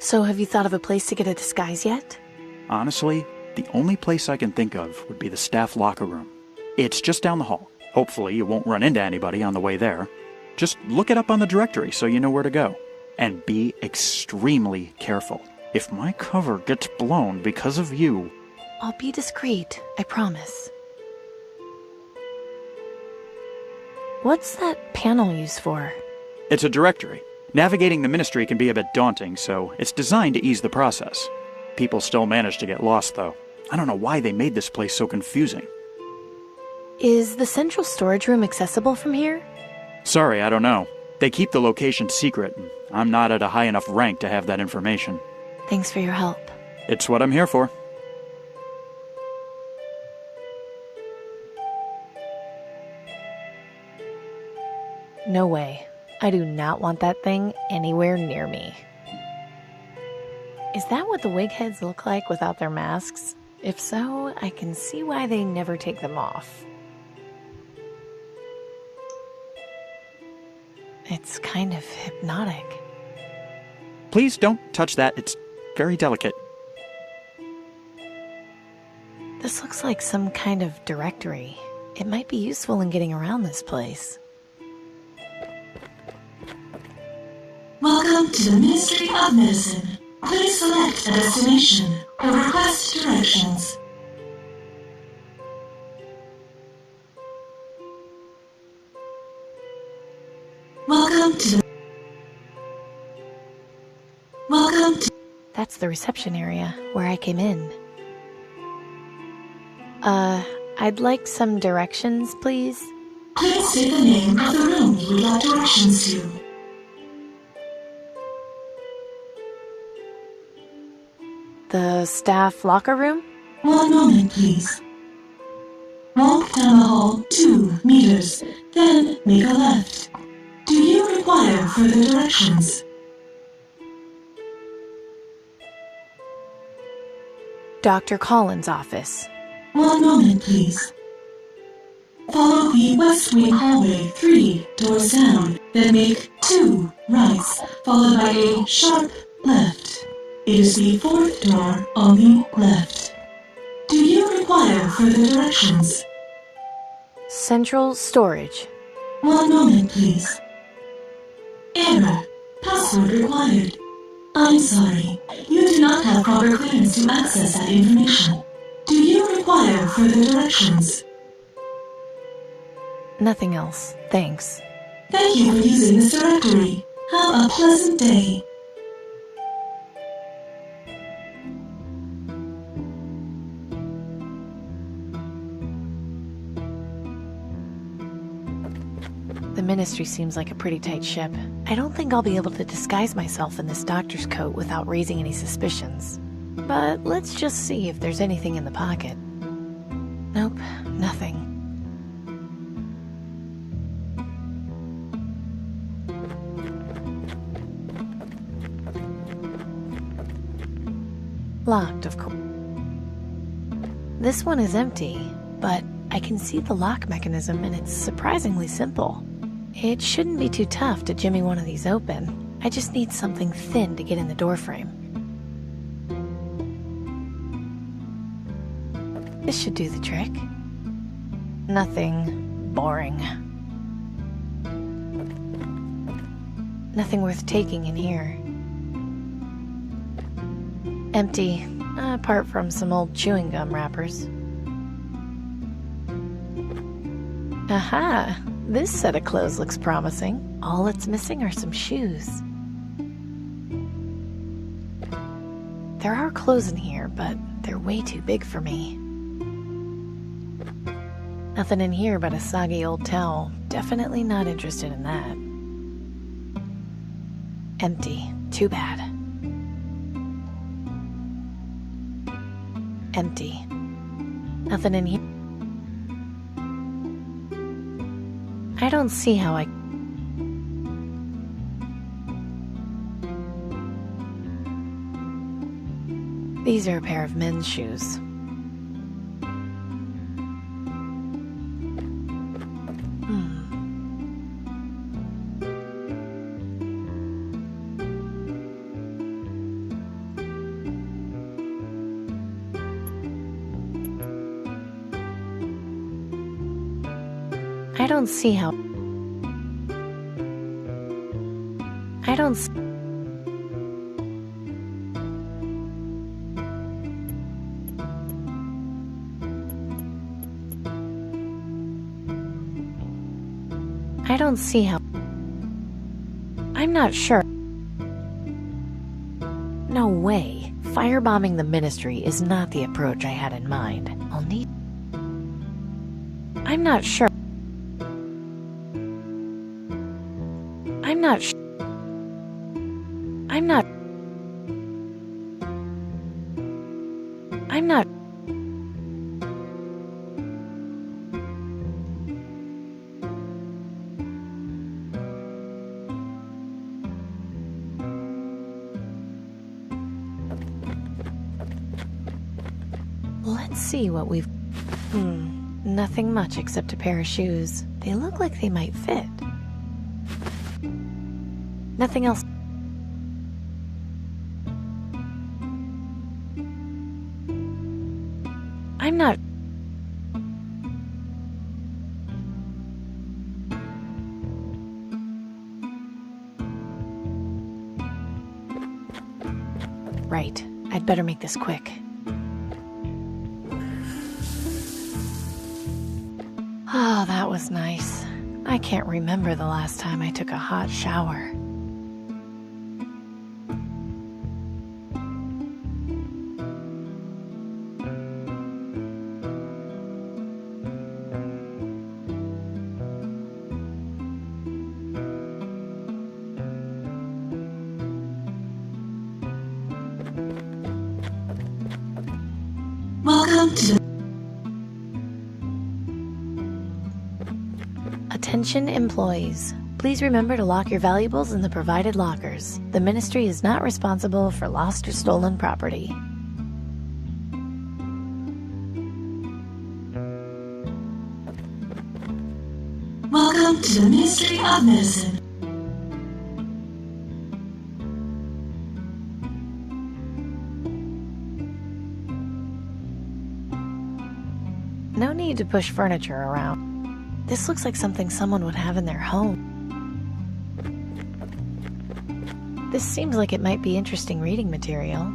So have you thought of a place to get a disguise yet? Honestly, the only place I can think of would be the staff locker room. It's just down the hall. Hopefully you won't run into anybody on the way there. Just look it up on the directory so you know where to go. And be extremely careful. If my cover gets blown because of you... I'll be discreet, I promise. What's that panel used for? It's a directory. Navigating the ministry can be a bit daunting, so it's designed to ease the process. People still manage to get lost, though. I don't know why they made this place so confusing. Is the central storage room accessible from here? Sorry, I don't know. They keep the location secret, and I'm not at a high enough rank to have that information. Thanks for your help. It's what I'm here for. No way. I do not want that thing anywhere near me. Is that what the wig heads look like without their masks? If so, I can see why they never take them off. It's kind of hypnotic. Please don't touch that. It's very delicate. This looks like some kind of directory. It might be useful in getting around this place. Welcome to the Ministry of Medicine. Please select a destination or request directions. Welcome to That's the reception area where I came in. I'd like some directions, please. Please state the name of the room you would like directions to. The staff locker room? 1 moment, please. Walk down the hall 2 meters, then make a left. Do you require further directions? Dr. Collins' office. 1 moment, please. Follow the west wing hallway 3 doors down, then make 2 rights, followed by a sharp left. It is the 4th door on the left. Do you require further directions? Central storage. 1 moment, please. Error. Password required. I'm sorry. You do not have proper clearance to access that information. Do you require further directions? Nothing else, thanks. Thank you for using this directory. Have a pleasant day. The ministry seems like a pretty tight ship. I don't think I'll be able to disguise myself in this doctor's coat without raising any suspicions. But let's just see if there's anything in the pocket. Nope, nothing. Locked, of course. This one is empty, but I can see the lock mechanism and it's surprisingly simple. It shouldn't be too tough to jimmy one of these open. I just need something thin to get in the doorframe. This should do the trick. Nothing boring. Nothing worth taking in here. Empty, apart from some old chewing gum wrappers. Aha! This set of clothes looks promising. All it's missing are some shoes. There are clothes in here, but they're way too big for me. Nothing in here but a soggy old towel. Definitely not interested in that. Empty. Too bad. Empty. Nothing in here. I don't see how I... These are a pair of men's shoes. I don't see how... I don't... I don't see how... I'm not sure. No way. Firebombing the Ministry is not the approach I had in mind. I'll need... I'm not sure. I'm not sure. I'm not... I'm not... Let's see what we've... Nothing much except a pair of shoes. They look like they might fit. Nothing else. I'm not... Right. I'd better make this quick. Oh, that was nice. I can't remember the last time I took a hot shower. Welcome to the Attention employees. Please remember to lock your valuables in the provided lockers. The Ministry is not responsible for lost or stolen property. Welcome to the Ministry of Medicine. No need to push furniture around. This looks like something someone would have in their home. This seems like it might be interesting reading material.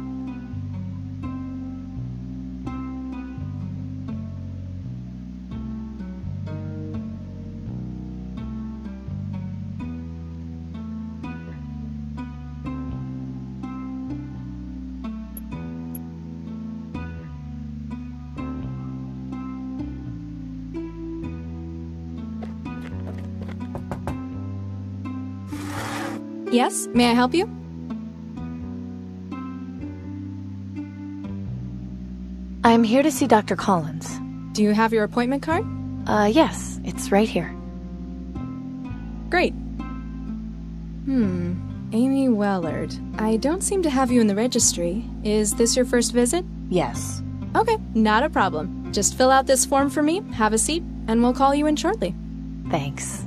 Yes, may I help you? I'm here to see Dr. Collins. Do you have your appointment card? Yes, it's right here. Great. Amy Wellard. I don't seem to have you in the registry. Is this your first visit? Yes. Okay, not a problem. Just fill out this form for me, have a seat, and we'll call you in shortly. Thanks.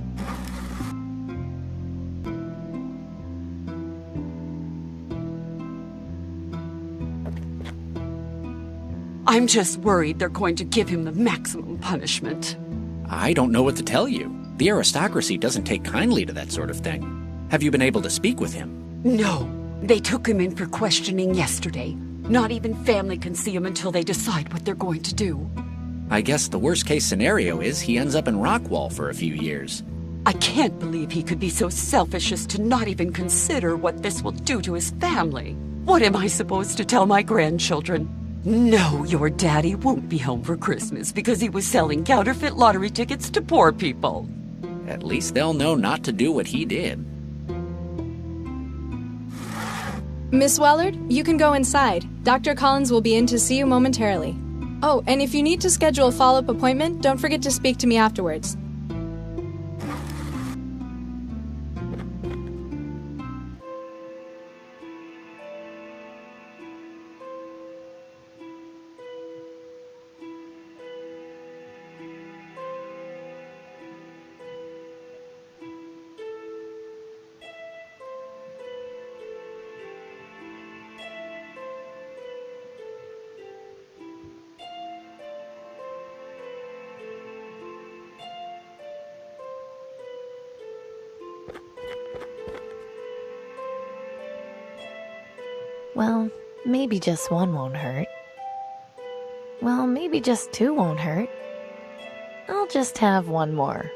I'm just worried they're going to give him the maximum punishment. I don't know what to tell you. The aristocracy doesn't take kindly to that sort of thing. Have you been able to speak with him? No, they took him in for questioning yesterday. Not even family can see him until they decide what they're going to do. I guess the worst case scenario is he ends up in Rockwall for a few years. I can't believe he could be so selfish as to not even consider what this will do to his family. What am I supposed to tell my grandchildren? No, your daddy won't be home for Christmas because he was selling counterfeit lottery tickets to poor people. At least they'll know not to do what he did. Miss Wellard, you can go inside. Dr. Collins will be in to see you momentarily. Oh, and if you need to schedule a follow-up appointment, don't forget to speak to me afterwards. Well, maybe just one won't hurt. Well, maybe just two won't hurt. I'll just have one more.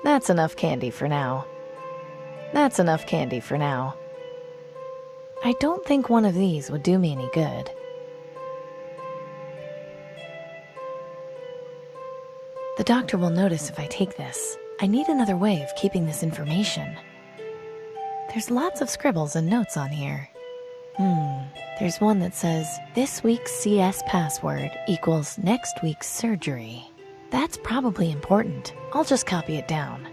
That's enough candy for now. That's enough candy for now. I don't think one of these would do me any good. The doctor will notice if I take this. I need another way of keeping this information. There's lots of scribbles and notes on here. There's one that says, this week's CS password equals next week's surgery. That's probably important. I'll just copy it down.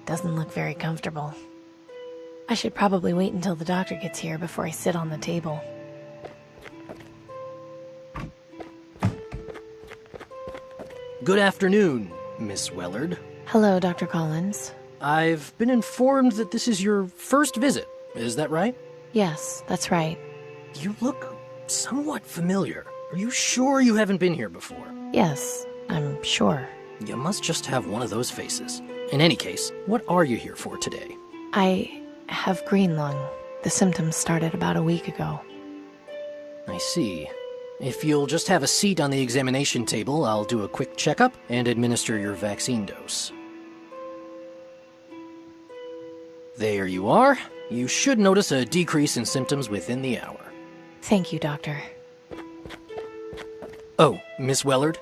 Doesn't look very comfortable. I should probably wait until the doctor gets here before I sit on the table. Good afternoon, Miss Wellard. Hello, Dr. Collins. I've been informed that this is your first visit. Is that right? Yes, that's right. You look somewhat familiar. Are you sure you haven't been here before? Yes, I'm sure. You must just have one of those faces. In any case, what are you here for today? I have green lung. The symptoms started about a week ago. I see. If you'll just have a seat on the examination table, I'll do a quick checkup and administer your vaccine dose. There you are. You should notice a decrease in symptoms within the hour. Thank you, Doctor. Oh, Miss Wellard?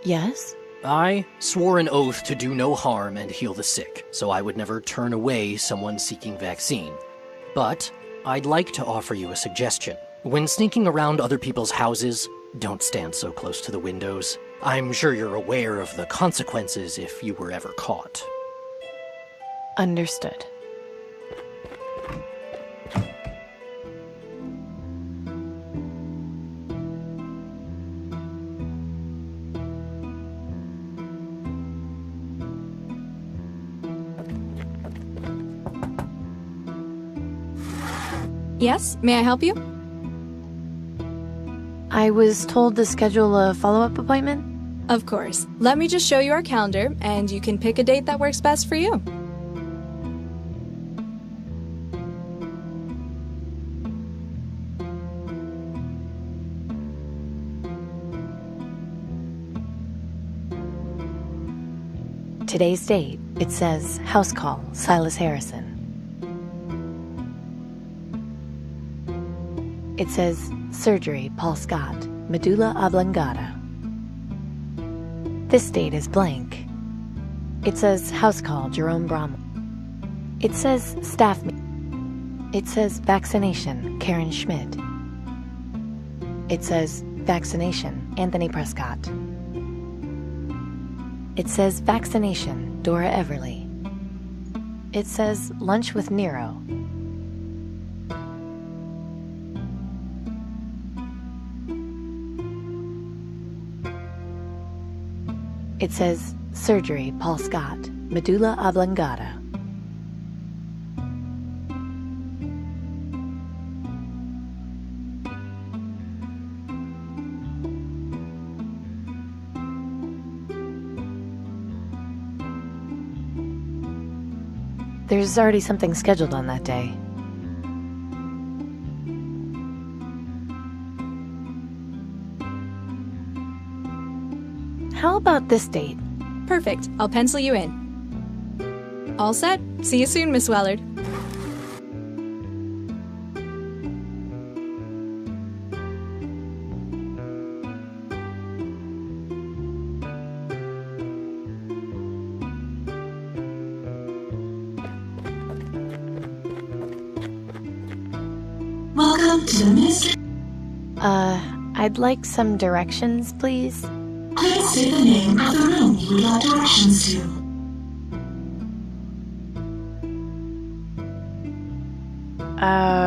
Yes? I swore an oath to do no harm and heal the sick, so I would never turn away someone seeking vaccine. But I'd like to offer you a suggestion. When sneaking around other people's houses, don't stand so close to the windows. I'm sure you're aware of the consequences if you were ever caught. Understood. Yes, may I help you? I was told to schedule a follow-up appointment. Of course. Let me just show you our calendar, and you can pick a date that works best for you. Today's date, it says house call, Silas Harrison. It says surgery, Paul Scott, medulla oblongata. This date is blank. It says house call, Jerome Bromwell. It says staff meeting. It says vaccination, Karen Schmidt. It says vaccination, Anthony Prescott. It says vaccination, Dora Everly. It says lunch with Nero. It says surgery, Paul Scott, medulla oblongata. There's already something scheduled on that day. How about this date? Perfect. I'll pencil you in. All set? See you soon, Miss Wellard. Welcome to the Ministry. I'd like some directions, please. Please say the name of the room you would like directions to.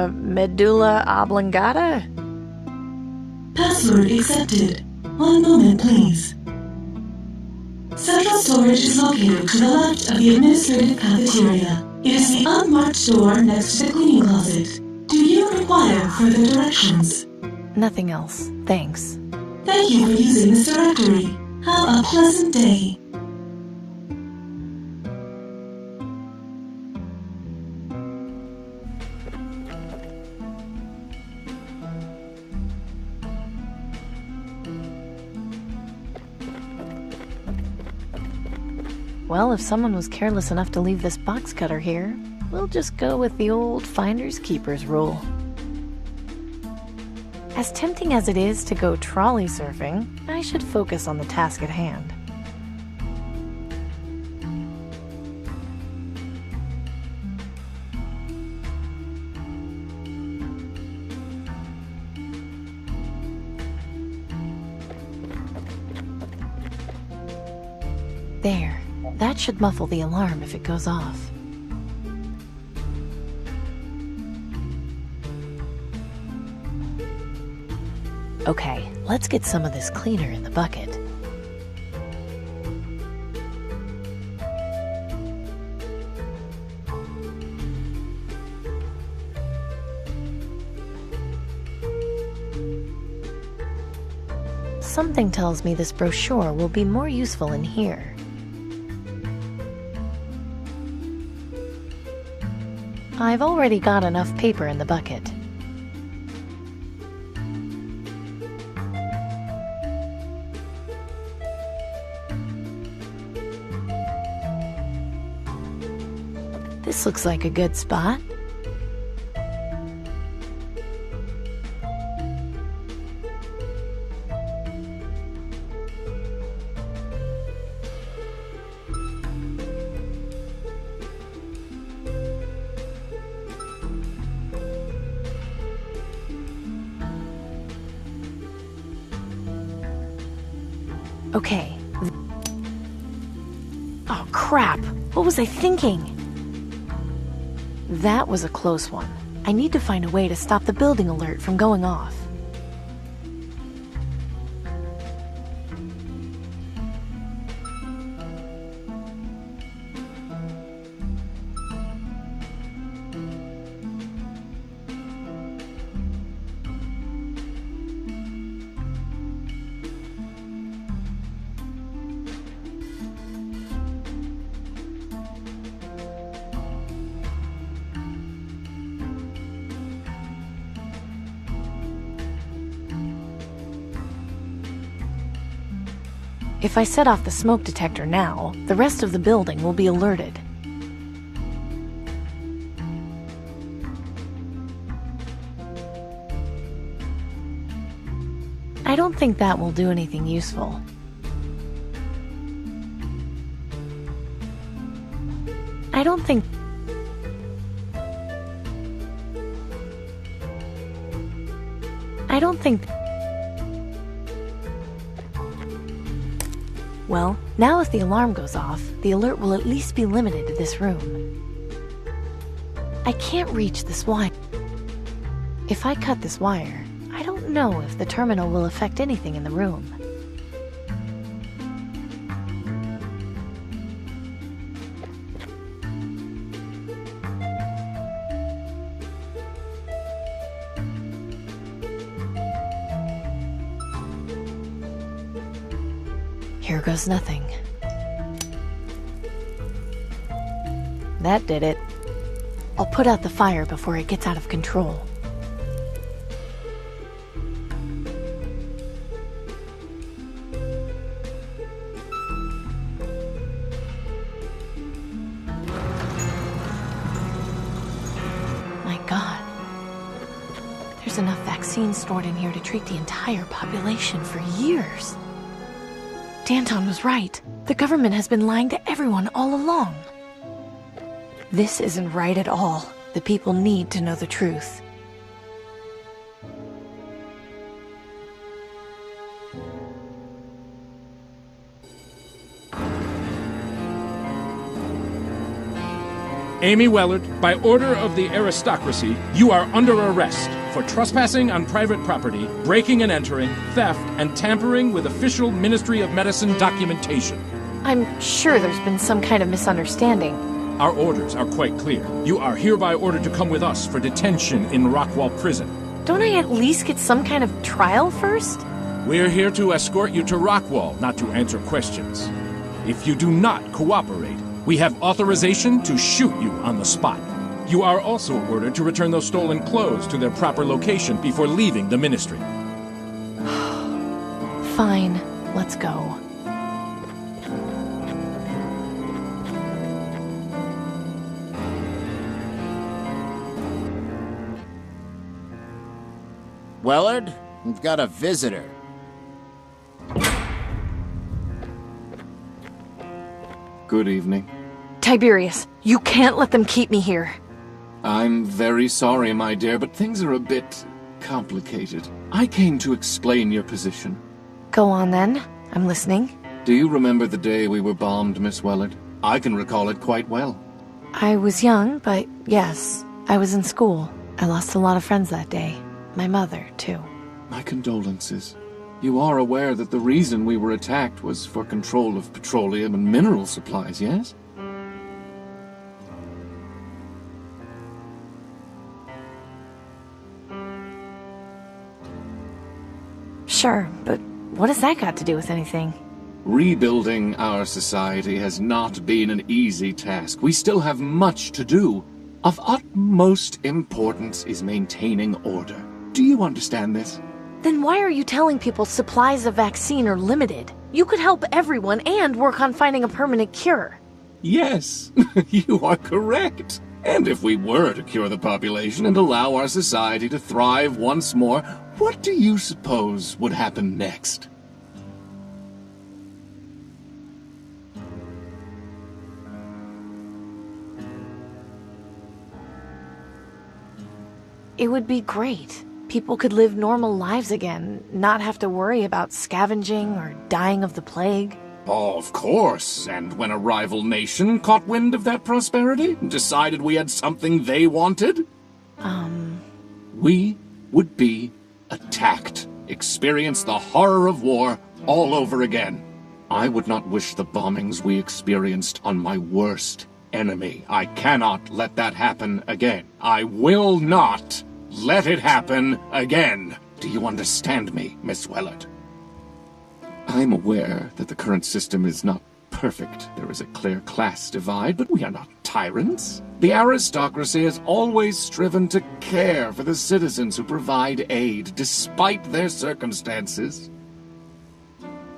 Medulla oblongata? Password accepted. One moment, please. Central storage is located to the left of the administrative cafeteria. It is the unmarked door next to the cleaning closet. Do you require inquire for the directions. Nothing else, thanks. Thank you for using this directory. Have a pleasant day. Well, if someone was careless enough to leave this box cutter here, we'll just go with the old finders keepers rule. As tempting as it is to go trolley surfing, I should focus on the task at hand. There. That should muffle the alarm if it goes off. Okay, let's get some of this cleaner in the bucket. Something tells me this brochure will be more useful in here. I've already got enough paper in the bucket. This looks like a good spot. Okay. Oh, crap! What was I thinking? That was a close one. I need to find a way to stop the building alert from going off. If I set off the smoke detector now, the rest of the building will be alerted. I don't think that will do anything useful. I don't think... Well, now if the alarm goes off, the alert will at least be limited to this room. I can't reach this wire. If I cut this wire, I don't know if the terminal will affect anything in the room. Here goes nothing. That did it. I'll put out the fire before it gets out of control. My God. There's enough vaccine stored in here to treat the entire population for years. Danton was right. The government has been lying to everyone all along. This isn't right at all. The people need to know the truth. Amy Wellard, by order of the aristocracy, you are under arrest for trespassing on private property, breaking and entering, theft, and tampering with official Ministry of Medicine documentation. I'm sure there's been some kind of misunderstanding. Our orders are quite clear. You are hereby ordered to come with us for detention in Rockwall Prison. Don't I at least get some kind of trial first? We're here to escort you to Rockwall, not to answer questions. If you do not cooperate, we have authorization to shoot you on the spot. You are also ordered to return those stolen clothes to their proper location before leaving the Ministry. Fine, let's go. Wellard, we've got a visitor. Good evening. Tiberius, you can't let them keep me here. I'm very sorry, my dear, but things are a bit complicated. I came to explain your position. Go on then, I'm listening. Do you remember the day we were bombed, Miss Wellard? I can recall it quite well. I was young, but yes, I was in school. I lost a lot of friends that day. My mother, too. My condolences. You are aware that the reason we were attacked was for control of petroleum and mineral supplies, yes? Sure, but what has that got to do with anything? Rebuilding our society has not been an easy task. We still have much to do. Of utmost importance is maintaining order. Do you understand this? Then why are you telling people supplies of vaccine are limited? You could help everyone and work on finding a permanent cure. Yes, you are correct. And if we were to cure the population and allow our society to thrive once more, what do you suppose would happen next? It would be great. People could live normal lives again, not have to worry about scavenging or dying of the plague. Oh, of course. And when a rival nation caught wind of that prosperity and decided we had something they wanted? We would be attacked, experience the horror of war all over again. I would not wish the bombings we experienced on my worst enemy. I cannot let that happen again. I will not let it happen again. Do you understand me, Miss Wellard? I'm aware that the current system is not perfect. There is a clear class divide, but we are not tyrants. The aristocracy has always striven to care for the citizens who provide aid, despite their circumstances.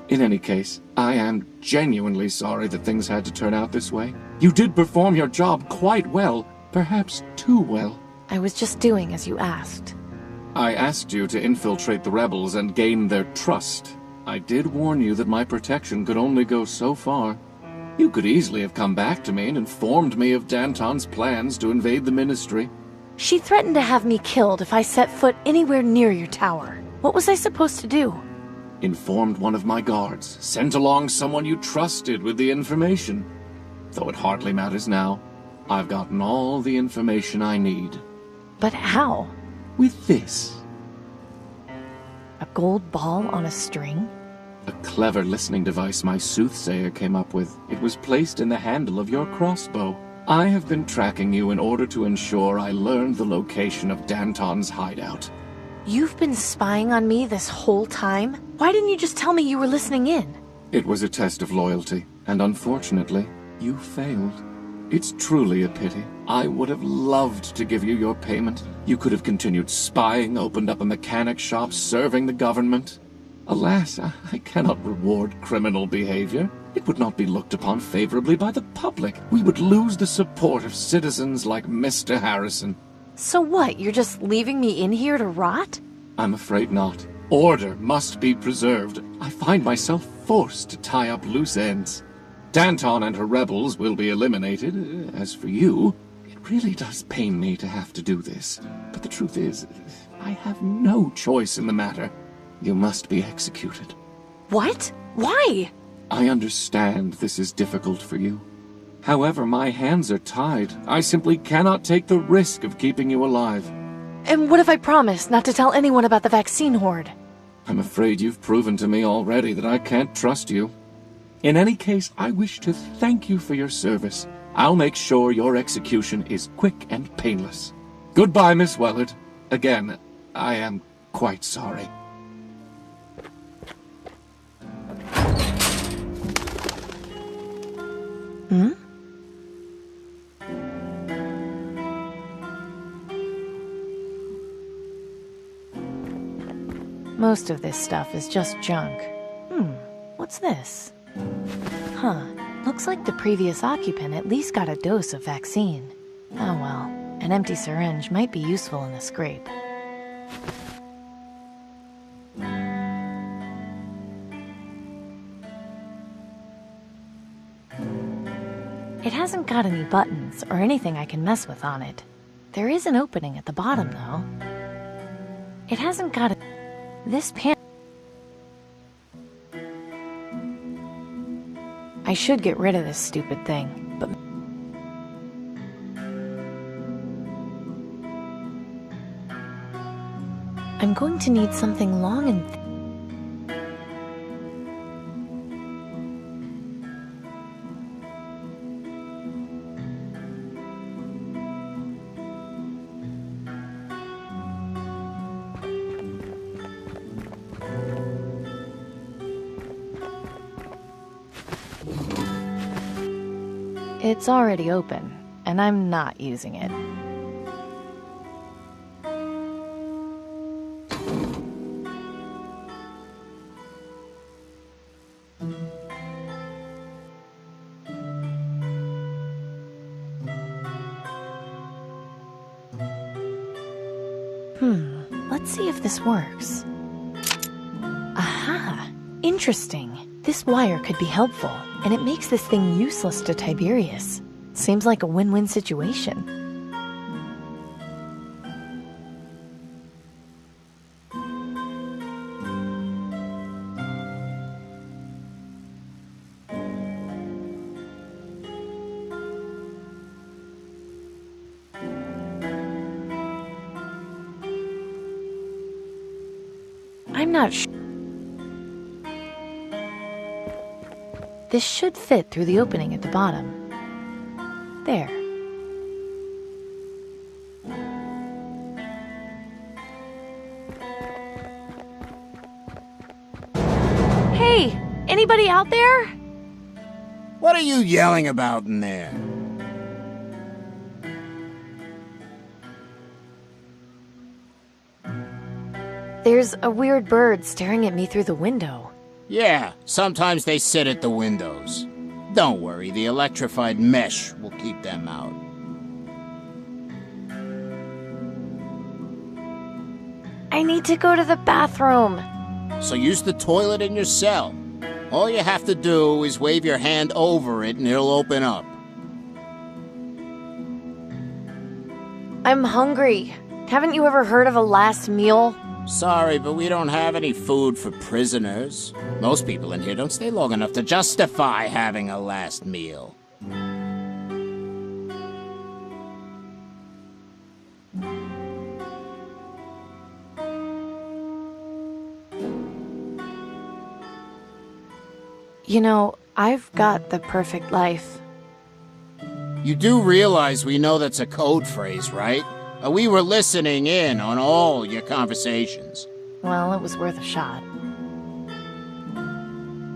In any case, I am genuinely sorry that things had to turn out this way. You did perform your job quite well, perhaps too well. I was just doing as you asked. I asked you to infiltrate the rebels and gain their trust. I did warn you that my protection could only go so far. You could easily have come back to me and informed me of Danton's plans to invade the Ministry. She threatened to have me killed if I set foot anywhere near your tower. What was I supposed to do? Informed one of my guards, sent along someone you trusted with the information. Though it hardly matters now. I've gotten all the information I need. But how? With this. A gold ball on a string? A clever listening device my soothsayer came up with. It was placed in the handle of your crossbow. I have been tracking you in order to ensure I learned the location of Danton's hideout. You've been spying on me this whole time? Why didn't you just tell me you were listening in? It was a test of loyalty, and unfortunately, you failed. It's truly a pity. I would have loved to give you your payment. You could have continued spying, opened up a mechanic shop, serving the government. Alas, I cannot reward criminal behavior. It would not be looked upon favorably by the public. We would lose the support of citizens like Mr. Harrison. So what, you're just leaving me in here to rot? I'm afraid not. Order must be preserved. I find myself forced to tie up loose ends. Danton and her rebels will be eliminated. As for you, it really does pain me to have to do this. But the truth is, I have no choice in the matter. You must be executed. What? Why? I understand this is difficult for you. However, my hands are tied. I simply cannot take the risk of keeping you alive. And what if I promise not to tell anyone about the vaccine horde? I'm afraid you've proven to me already that I can't trust you. In any case, I wish to thank you for your service. I'll make sure your execution is quick and painless. Goodbye, Miss Wellard. Again, I am quite sorry. Hmm? Most of this stuff is just junk. What's this? Huh. Looks like the previous occupant at least got a dose of vaccine. Oh well, an empty syringe might be useful in a scrape. It hasn't got any buttons or anything I can mess with on it. There is an opening at the bottom, though. It hasn't got a... This pan... I should get rid of this stupid thing, but... I'm going to need something long and... It's already open, and I'm not using it. Let's see if this works. Aha! Interesting. This wire could be helpful, and it makes this thing useless to Tiberius. Seems like a win-win situation. I'm not sure. This should fit through the opening at the bottom. There. Hey! Anybody out there? What are you yelling about in there? There's a weird bird staring at me through the window. Yeah, sometimes they sit at the windows. Don't worry, the electrified mesh will keep them out. I need to go to the bathroom. So use the toilet in your cell. All you have to do is wave your hand over it and it'll open up. I'm hungry. Haven't you ever heard of a last meal? Sorry, but we don't have any food for prisoners. Most people in here don't stay long enough to justify having a last meal. You know, I've got the perfect life. You do realize we know that's a code phrase, right? We were listening in on all your conversations. Well, it was worth a shot.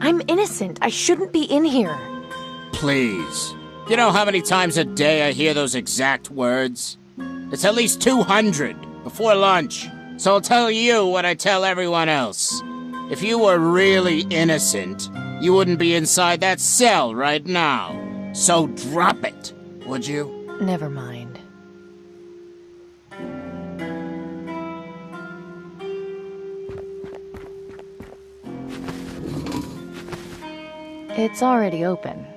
I'm innocent. I shouldn't be in here. Please. You know how many times a day I hear those exact words? It's at least 200 before lunch. So I'll tell you what I tell everyone else. If you were really innocent, you wouldn't be inside that cell right now. So drop it, would you? Never mind. It's already open.